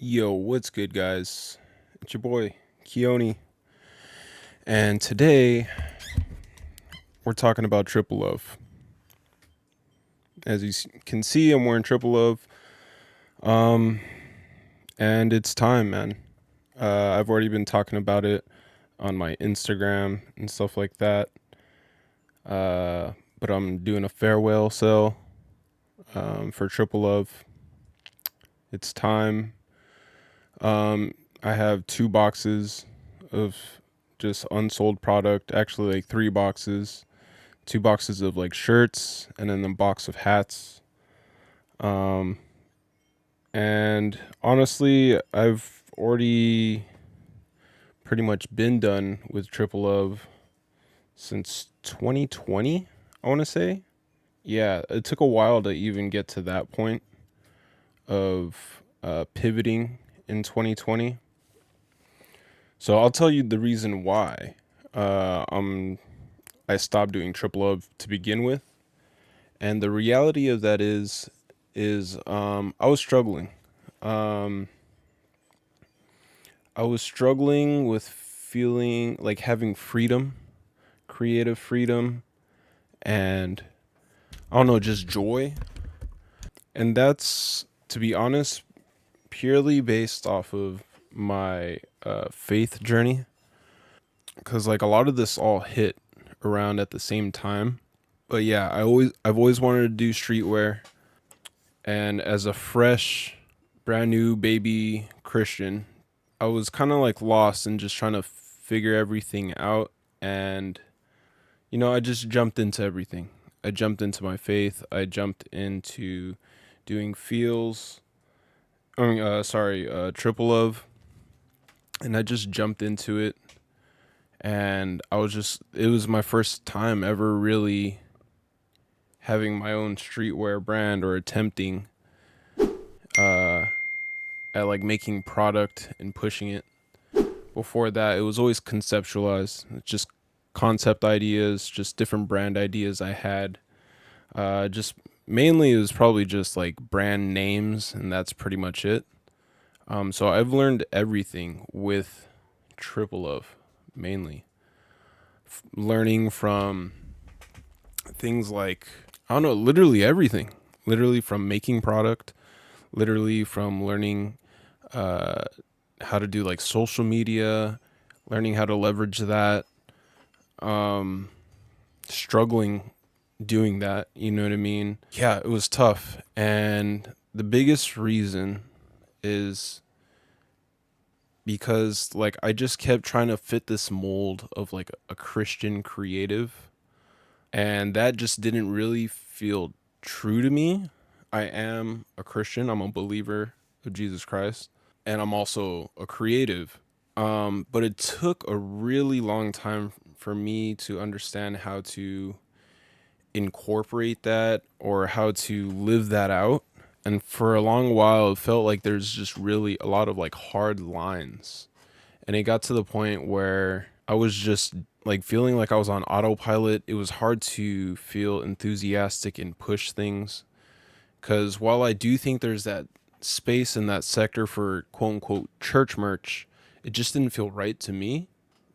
Yo, what's good, guys? It's your boy, Keoni, and today we're talking about Triple Love. As you can see, I'm wearing Triple Love, um, and it's time, man. I've already been talking about it on my Instagram and stuff like that, but I'm doing a farewell sale for Triple Love. It's time. I have 2 boxes of just unsold product, actually, like 3 boxes. 2 boxes of like shirts and then a box of hats. Um, and honestly, I've already pretty much been done with Triple Love since 2020, I want to say. Yeah, it took a while to even get to that point of pivoting in 2020. So I'll tell you the reason why uh, I'm I stopped doing Triple Love to begin with. And the reality of that is I was struggling. Um, I was struggling with feeling like having freedom, creative freedom, and I don't know, just joy. And that's, to be honest, purely based off of my faith journey. Because like a lot of this all hit around at the same time. But yeah, I've always wanted to do streetwear. And as a fresh, brand new baby Christian, I was kind of like lost and just trying to figure everything out. And, I just jumped into everything. I jumped into my faith. I jumped into doing feels. Triple Love. And I just jumped into it. And it was my first time ever really having my own streetwear brand or attempting uh, at like making product and pushing it. Before that, it was always conceptualized. It's just concept ideas, just different brand ideas I had. Just mainly it was probably just like brand names, and that's pretty much it. So I've learned everything with Triple Love, mainly learning from things like I don't know, literally everything, literally from making product, literally from learning uh, how to do like social media, learning how to leverage that, um, struggling doing that. You know what I mean? Yeah, it was tough. And the biggest reason is because like I just kept trying to fit this mold of like a Christian creative, and that just didn't really feel true to me. I am a Christian, I'm a believer of Jesus Christ, and I'm also a creative. But it took a really long time for me to understand how to incorporate that or how to live that out. And for a long while, it felt like there's just really a lot of like hard lines. And it got to the point where I was just like feeling like I was on autopilot. It was hard to feel enthusiastic and push things. Because while I do think there's that space in that sector for quote unquote church merch, it just didn't feel right to me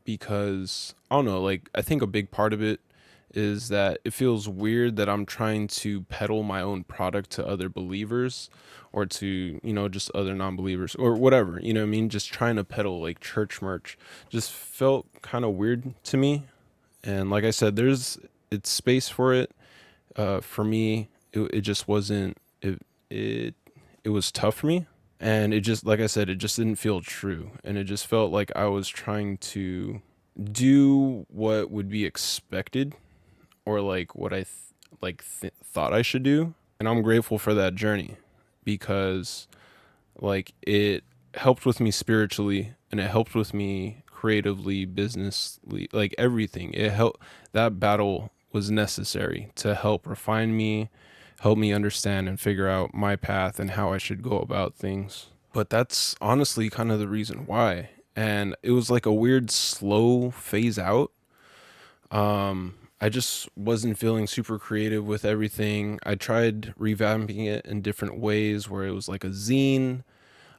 because I don't know, like I think a big part of it is that it feels weird that I'm trying to peddle my own product to other believers or to, just other non-believers or whatever, you know what I mean? Just trying to peddle like church merch just felt kind of weird to me. And like I said, it's space for it. For me, it just wasn't, it, it was tough for me. And it just, like I said, it just didn't feel true. And it just felt like I was trying to do what would be expected or like what thought I should do. And I'm grateful for that journey because like it helped with me spiritually and it helped with me creatively, businessly, like everything. It helped. That battle was necessary to help refine me, help me understand and figure out my path and how I should go about things. But that's honestly kind of the reason why. And it was like a weird slow phase out. I just wasn't feeling super creative with everything. I tried revamping it in different ways where it was like a zine.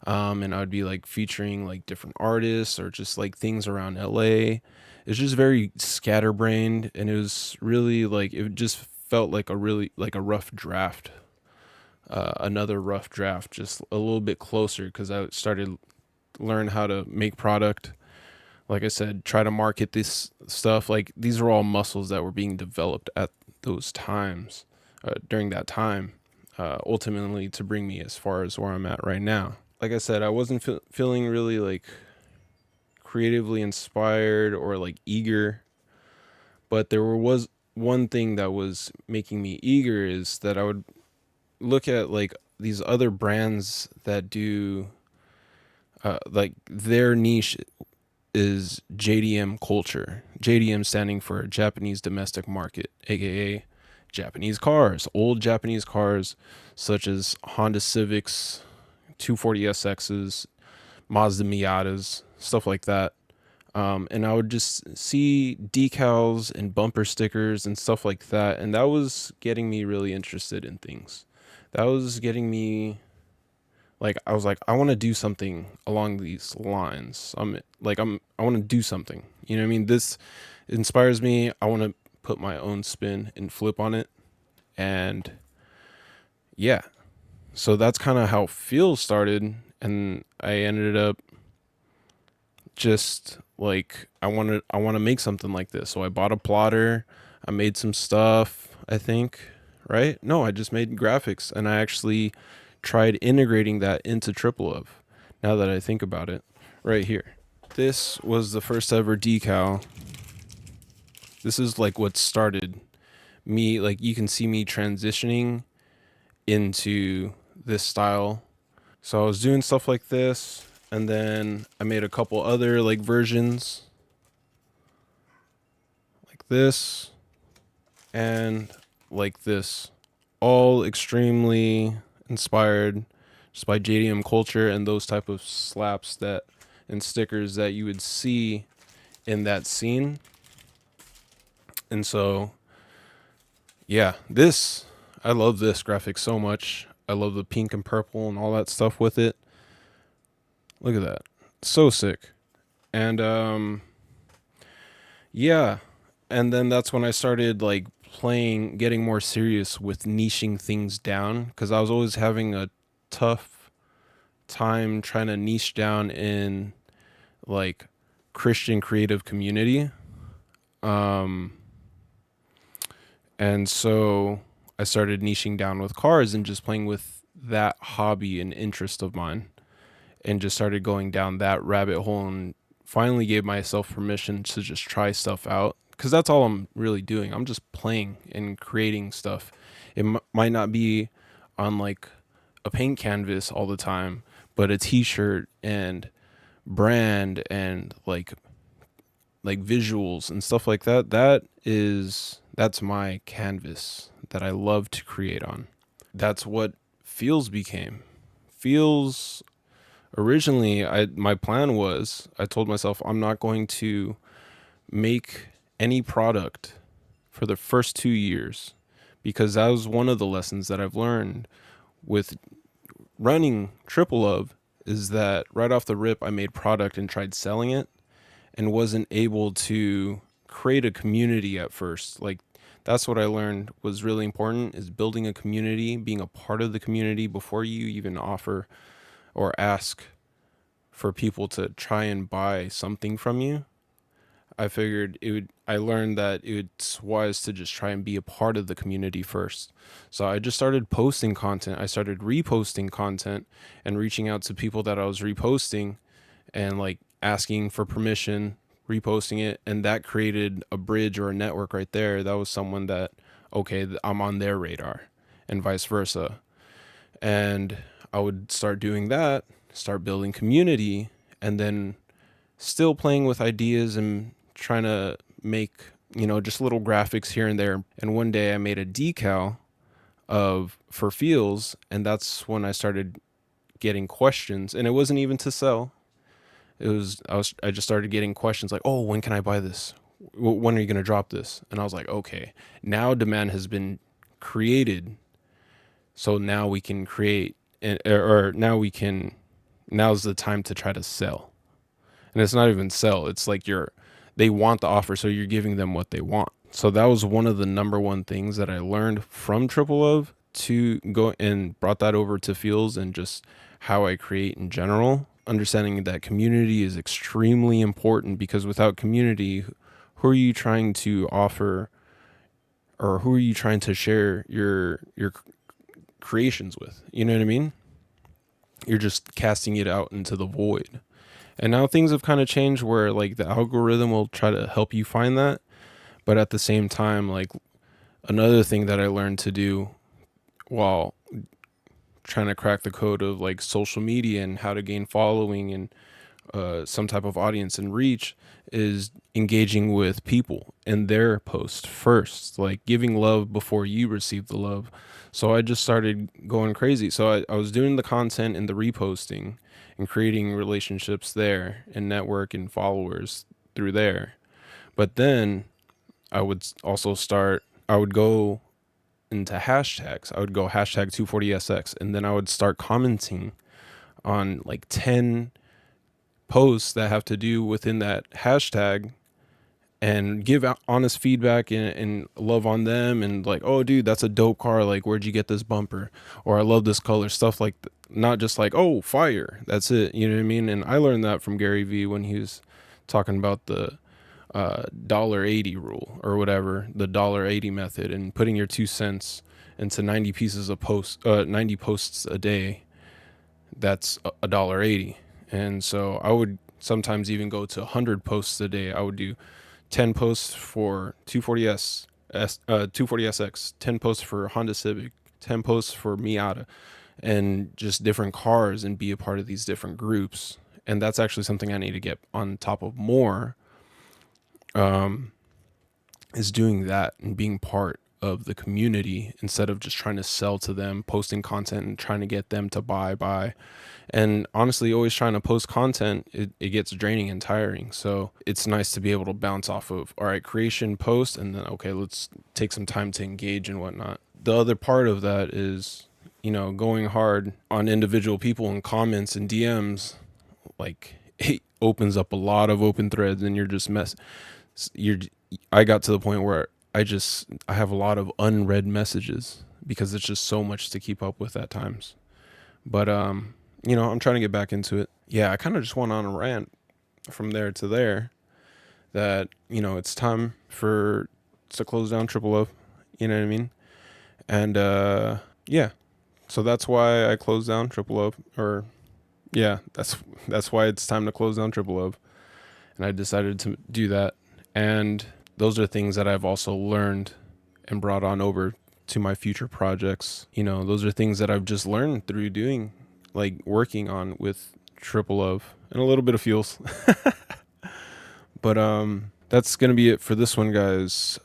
And I would be like featuring like different artists or just like things around LA. It's just very scatterbrained, and it was really like it just felt like a really like a rough draft, another rough draft, just a little bit closer because I started learn how to make product. Like I said, try to market this stuff. Like these are all muscles that were being developed at those times, during that time, ultimately to bring me as far as where I'm at right now. Like I said, I wasn't feeling really like creatively inspired or like eager, but there was one thing that was making me eager is that I would look at like these other brands that do like their niche is JDM culture. JDM standing for Japanese domestic market, aka Japanese cars, old Japanese cars such as Honda Civics, 240SXs, Mazda Miatas, stuff like that. And I would just see decals and bumper stickers and stuff like that. And that was getting me really interested in things. That was getting me like, I was like, I want to do something along these lines. I want to do something. You know what I mean? This inspires me. I want to put my own spin and flip on it. And yeah, so that's kind of how Feel started. And I ended up just like I want to make something like this. So I bought a plotter. I made some stuff, I think, right? No, I just made graphics, and I actually tried integrating that into TRIPLELOVE. Now that I think about it, right here. This was the first ever decal. This is like what started me, like you can see me transitioning into this style. So I was doing stuff like this, and then I made a couple other like versions like this and like this, all extremely inspired just by JDM culture and those type of slaps that and stickers that you would see in that scene. And so yeah, this I love this graphic so much. I love the pink and purple and all that stuff with it. Look at that. So sick. And yeah, and then that's when I started like playing, getting more serious with niching things down because I was always having a tough time trying to niche down in like Christian creative community. Um, and so I started niching down with cars and just playing with that hobby and interest of mine, and just started going down that rabbit hole, and finally gave myself permission to just try stuff out because that's all I'm really doing. I'm just playing and creating stuff. It might not be on like a paint canvas all the time, but a t-shirt and brand and like visuals and stuff like that, that's my canvas that I love to create on. That's what Feels became. Feels originally, I my plan was, I told myself I'm not going to make any product for the first 2 years, because that was one of the lessons that I've learned with running TRIPLELOVE, is that right off the rip I made product and tried selling it and wasn't able to create a community at first. Like that's what I learned was really important, is building a community, being a part of the community before you even offer or ask for people to try and buy something from you. I learned that it's wise to just try and be a part of the community first. So I just started posting content. I started reposting content and reaching out to people that I was reposting and like asking for permission, reposting it. And that created a bridge or a network right there. That was someone that, okay, I'm on their radar, and vice versa. And I would start doing that, start building community, and then still playing with ideas and trying to make, just little graphics here and there. And one day I made a decal of for Feels, and that's when I started getting questions, and it wasn't even to sell. I just started getting questions like, "Oh, when can I buy this? When are you going to drop this?" And I was like, "Okay, now demand has been created. So now we can create, or now we can Now's the time to try to sell. And it's not even sell. It's like they want the offer, so you're giving them what they want. So that was one of the number one things that I learned from Triple Love, to go and brought that over to Feels and just how I create in general. Understanding that community is extremely important, because without community, who are you trying to offer, or who are you trying to share your creations with? You know what I mean? You're just casting it out into the void. And now things have kind of changed where like the algorithm will try to help you find that. But at the same time, like another thing that I learned to do while trying to crack the code of like social media and how to gain following and some type of audience and reach, is engaging with people in their post first, like giving love before you receive the love. So I just started going crazy. So I was doing the content and the reposting and creating relationships there and network and followers through there. But then I would also I would go into hashtags. I would go hashtag 240SX, and then I would start commenting on like 10 posts that have to do within that hashtag, and give honest feedback and love on them, and like, oh dude, that's a dope car, like where'd you get this bumper, or I love this color, stuff like not just like, oh fire, that's it, you know what I mean? And I learned that from Gary Vee when he was talking about the $1.80 rule, or whatever, the $1.80 method, and putting your 2 cents into 90 pieces of 90 posts a day. That's $1.80. And so I would sometimes even go to 100 posts a day. I would do 10 posts for 240SX, 10 posts for Honda Civic, 10 posts for Miata, and just different cars, and be a part of these different groups. And that's actually something I need to get on top of more, is doing that and being part of the community, instead of just trying to sell to them, posting content and trying to get them to buy. And honestly, always trying to post content, it gets draining and tiring. So it's nice to be able to bounce off of, all right, creation, post, and then, okay, let's take some time to engage and whatnot. The other part of that is, going hard on individual people in comments and DMs. Like, it opens up a lot of open threads, and I got to the point where I have a lot of unread messages, because it's just so much to keep up with at times. But I'm trying to get back into it. Yeah, I kind of just went on a rant from there to there that, it's time to close down Triple Love. You know what I mean? And yeah, so that's why I closed down Triple Love. Or yeah, that's why it's time to close down Triple Love. And I decided to do that. And those are things that I've also learned and brought on over to my future projects. Those are things that I've just learned through doing, like working on with Triple Love and a little bit of Fuels. But that's gonna be it for this one, guys.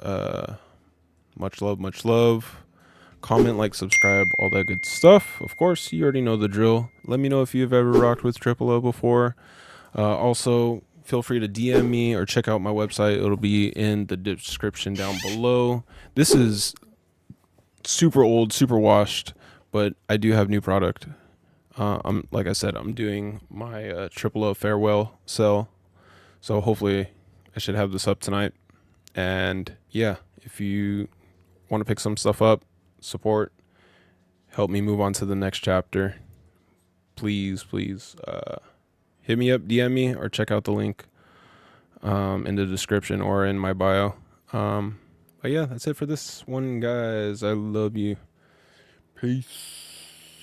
Much love, much love. Comment, like, subscribe, all that good stuff. Of course, you already know the drill. Let me know if you've ever rocked with Triple Love before. Also, feel free to DM me or check out my website. It'll be in the description down below. This is super old, super washed, but I do have new product. Like I said, I'm doing my Triple Love farewell sale, so hopefully I should have this up tonight. And yeah, if you want to pick some stuff up, support, help me move on to the next chapter, please hit me up, DM me, or check out the link in the description or in my bio. But yeah, that's it for this one, guys. I love you. Peace.